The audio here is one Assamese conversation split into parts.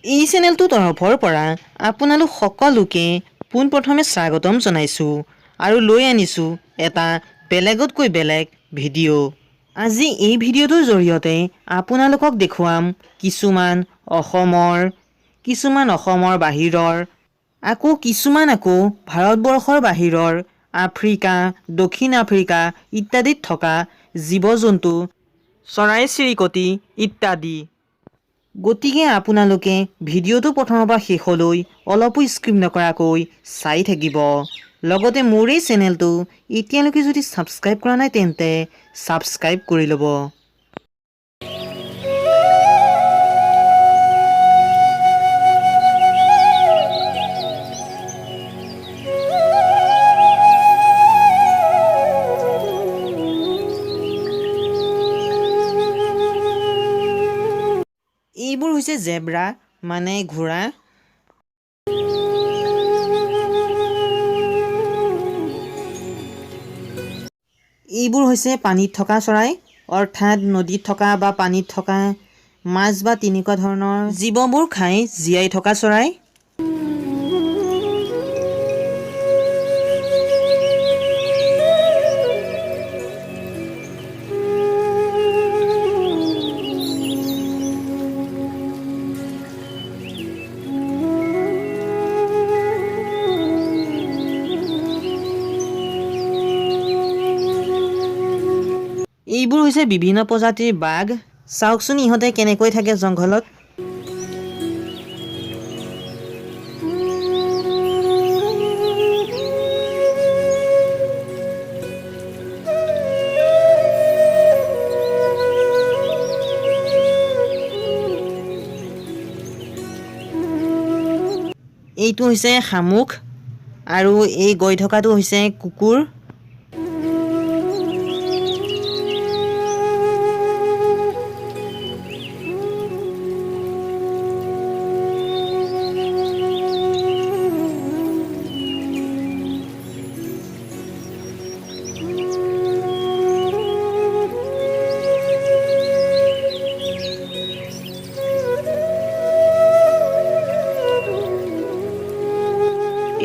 এই চেনেলটোৰ তৰফৰ পৰা আপোনালোক সকলোকে পোনপ্ৰথমে স্বাগতম জনাইছোঁ আৰু লৈ আনিছোঁ এটা বেলেগতকৈ বেলেগ ভিডিঅ'। আজি এই ভিডিঅ'টোৰ জৰিয়তে আপোনালোকক দেখুৱাম কিছুমান অসমৰ বাহিৰৰ কিছুমান ভাৰতবৰ্ষৰ বাহিৰৰ আফ্ৰিকা, দক্ষিণ আফ্ৰিকা ইত্যাদিত থকা জীৱ-জন্তু, চৰাই-চিৰিকটি ইত্যাদি। গতিকে আপোনালোকে ভিডিঅ'টো প্ৰথমৰ পৰা শেষলৈ অলপো স্কিপ নকৰাকৈ চাই থাকিব। লগতে মোৰ এই চেনেলটো এতিয়ালৈকে যদি ছাবস্ক্ৰাইব কৰা নাই তেন্তে ছাবস্ক্ৰাইব কৰি ল'ব। এইবোৰ হৈছে জেব্ৰা মানে ঘোঁৰা। এইবোৰ হৈছে পানীত থকা চৰাই, অৰ্থাৎ নদীত থকা বা পানীত থকা মাছ বা তেনেকুৱা ধৰণৰ জীৱবোৰ খাই জীয়াই থকা চৰাই। এইবোৰ হৈছে বিভিন্ন প্ৰজাতিৰ বাঘ। চাওকচোন ইহঁতে কেনেকৈ থাকে জংঘলত। এইটো হৈছে শামুক আৰু এই গৈ থকাটো হৈছে কুকুৰ।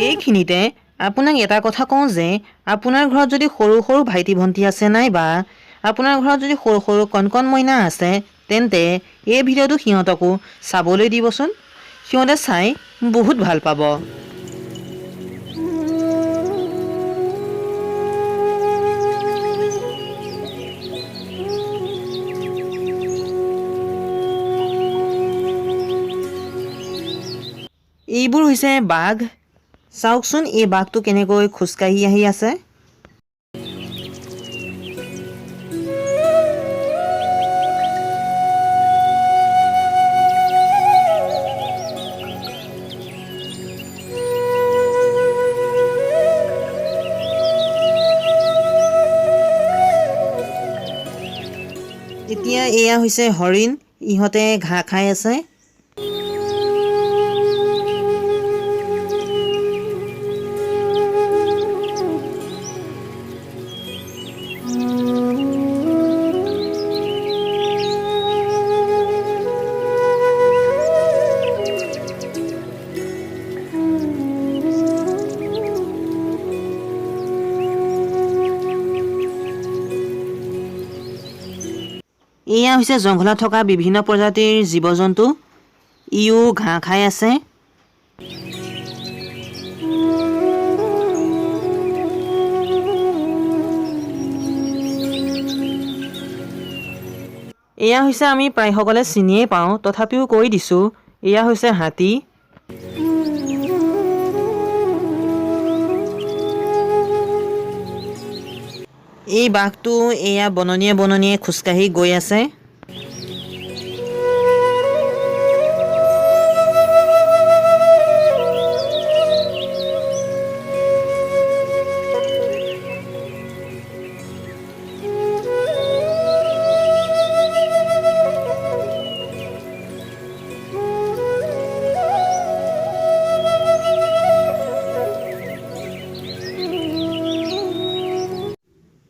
এইখিনিতে আপোনাক এটা কথা কওঁ যে আপোনাৰ ঘৰত যদি সৰু সৰু ভাইটি ভণ্টি আছে নাইবা আপোনাৰ ঘৰত যদি সৰু সৰু কণ মইনা আছে তেন্তে এই ভিডিঅ'টো সিহঁতকো চাবলৈ দিবচোন। সিহঁতে চাই বহুত ভাল পাব। এইবোৰ হৈছে বাঘ। চাওকচোন এই বাঘটো কেনেকৈ খোজকাঢ়ি আহি আছে। এতিয়া এয়া হৈছে হৰিণ। ইহঁতে ঘাঁহ খাই আছে। এয়া হৈছে জংঘলত থকা বিভিন্ন প্ৰজাতিৰ জীৱ-জন্তু। ইও ঘাঁহ খাই আছে। এয়া হৈছে আমি প্ৰায় সকলে চিনিয়ে পাওঁ, তথাপিও কৈ দিছোঁ, এয়া হৈছে হাতী। এই বাঘটো এয়া বননিয়ে বননিয়ে খোজকাঢ়ি গৈ আছে।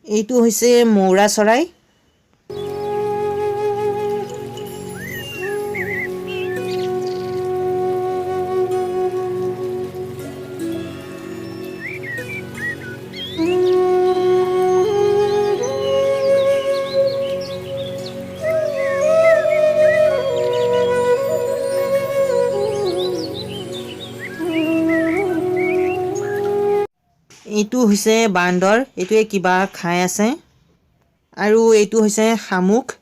এইটো হৈছে মৌৰা চৰাই। এইটো হৈছে বান্দৰ, এইটোৱে কিবা খাই আছে। আৰু এইটো হৈছে শামুক।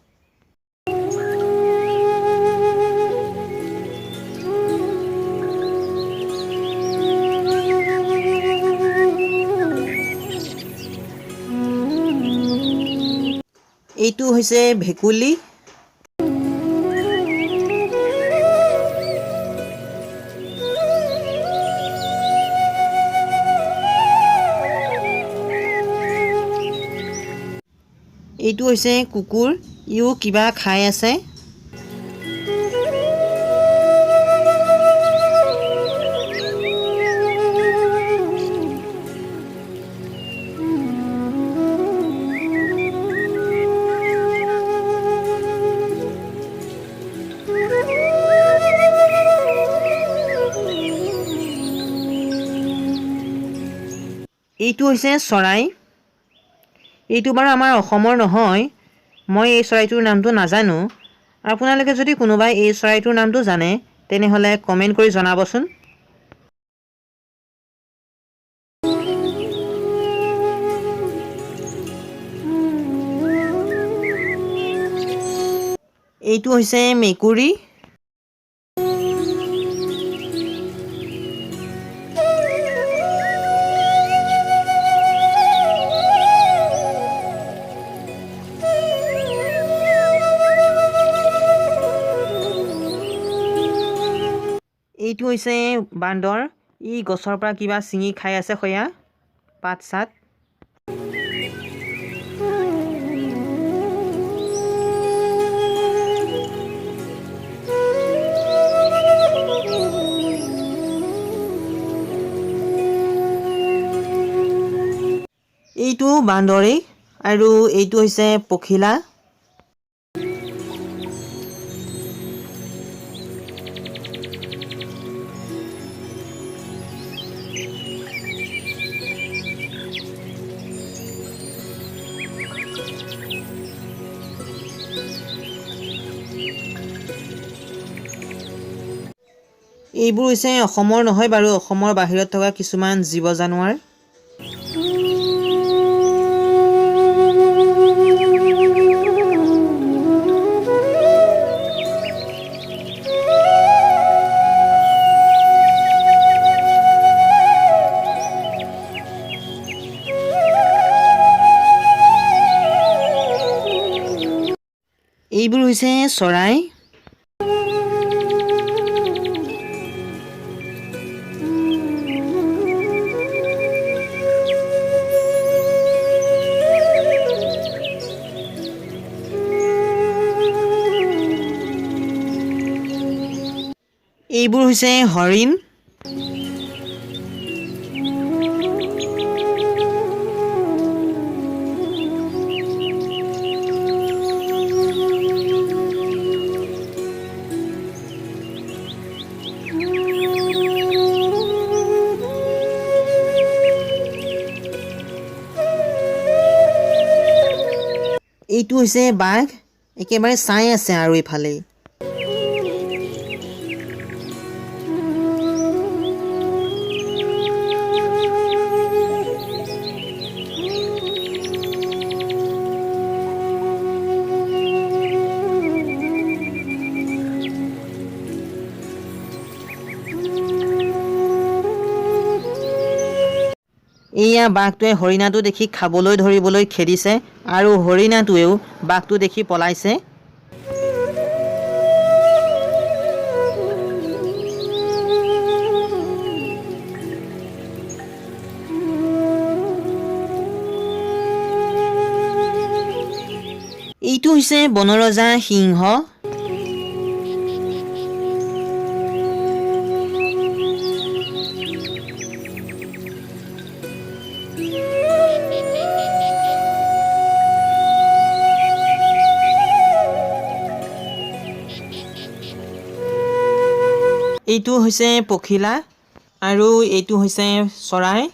এইটো হৈছে ভেকুলী। এইটো হৈছে কুকুৰ, ইও কিবা খাই আছে। এইটো হৈছে চৰাই। এইটো বাৰু আমাৰ অসমৰ নহয়, মই এই চৰাইটোৰ নামটো নাজানো। আপোনালোকে যদি কোনোবাই এই চৰাইটোৰ নামটো জানে তেনেহ'লে কমেণ্ট কৰি জনাবচোন। এইটো হৈছে মেকুৰী। এইটো হৈছে বান্দৰ, ই গছৰ পৰা কিবা ছিঙি খাই আছে সয়া পাত চাত। এইটো বান্দৰেই, আৰু এইটো হৈছে পখিলা। এইবোৰ হৈছে অসমৰ নহয় বাৰু, অসমৰ বাহিৰত থকা কিছুমান জীৱ জানোৱাৰ। এইবোৰ হৈছে চৰাই। এইবোৰ হৈছে হৰিণ। এইটো হৈছে বাঘ, একেবাৰে চাই আছে আৰু এইফালে। এয়া বাঘটোৱে হৰিণাটো দেখি খাবলৈ ধৰিবলৈ খেদিছে, আৰু হৰিণাটোৱেও বাঘটো দেখি পলাইছে। এইটো হৈছে বনৰজা সিংহ। এইটো হৈছে পখিলা, আৰু এইটো হৈছে চৰাই।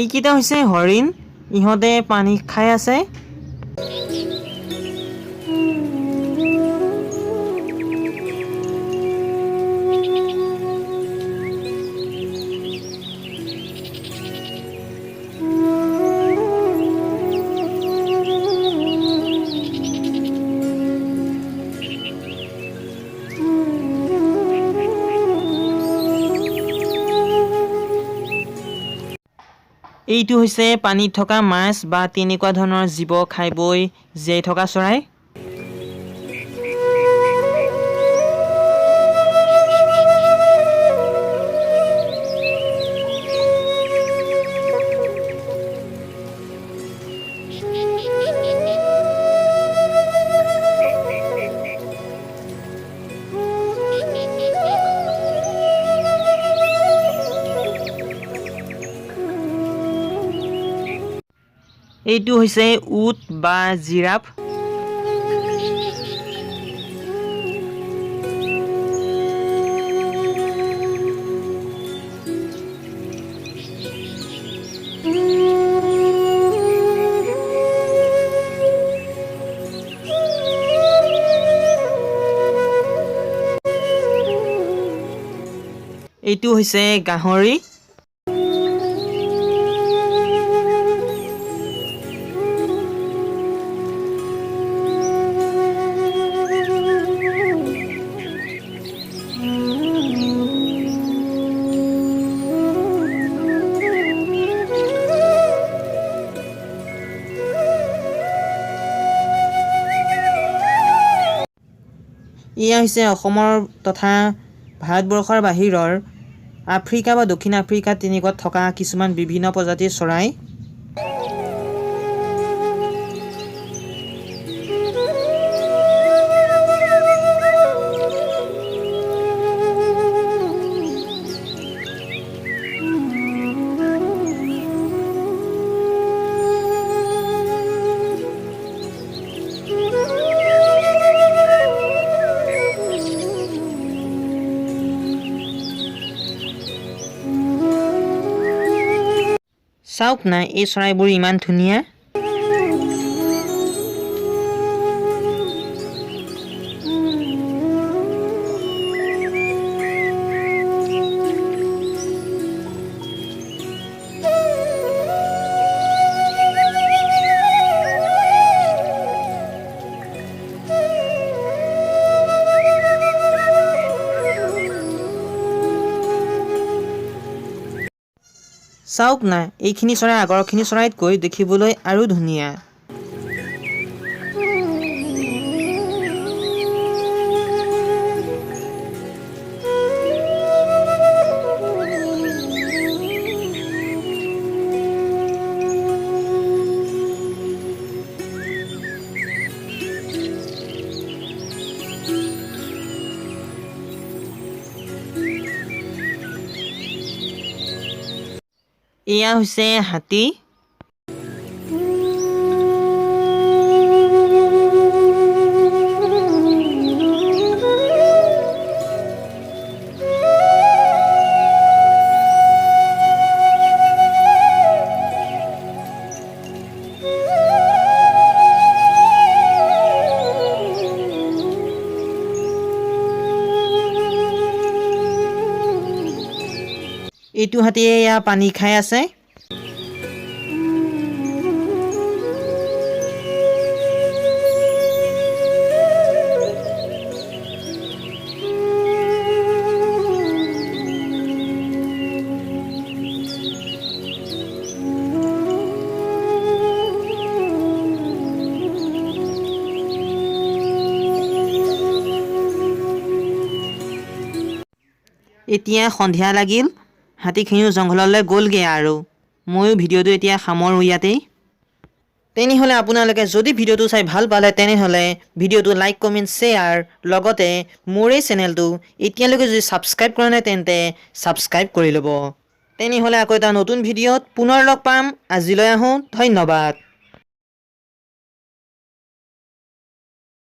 এইকেইটা হৈছে হৰিণ ইহঁতে পানী খাই আছে এইটো হৈছে পানীত থকা মাছ বা তেনেকুৱা ধৰণৰ জীৱ খাই বৈ জীয়াই থকা চৰাই এইটো হৈছে উট বা জিৰাফ এইটো হৈছে গাহৰি এয়া হৈছে অসমৰ তথা ভাৰতবৰ্ষৰ বাহিৰৰ আফ্ৰিকা বা দক্ষিণ আফ্ৰিকা তেনেকুৱাত থকা কিছুমান বিভিন্ন প্ৰজাতিৰ চৰাই চাওক না এই চৰাইবোৰ ইমান ধুনীয়া চাওক না এইখিনি চৰাই আগৰখিনি চৰাইতকৈ দেখিবলৈ আৰু ধুনীয়া এয়া হৈছে হাতী এইটো হাতীয়ে এয়া পানী খাই আছে এতিয়া সন্ধিয়া লাগিল হাতীখিনিও জংঘললৈ গ'লগৈ আৰু ময়ো ভিডিঅ'টো এতিয়া সামৰোঁ ইয়াতেই তেনেহ'লে আপোনালোকে যদি ভিডিঅ'টো চাই ভাল পালে তেনেহ'লে ভিডিঅ'টো লাইক কমেণ্ট শ্বেয়াৰ লগতে মোৰ এই চেনেলটো এতিয়ালৈকে যদি ছাবস্ক্ৰাইব কৰা নাই তেন্তে ছাবস্ক্ৰাইব কৰি ল'ব তেনেহ'লে আকৌ এটা নতুন ভিডিঅ'ত পুনৰ লগ পাম আজিলৈ আহোঁ ধন্যবাদ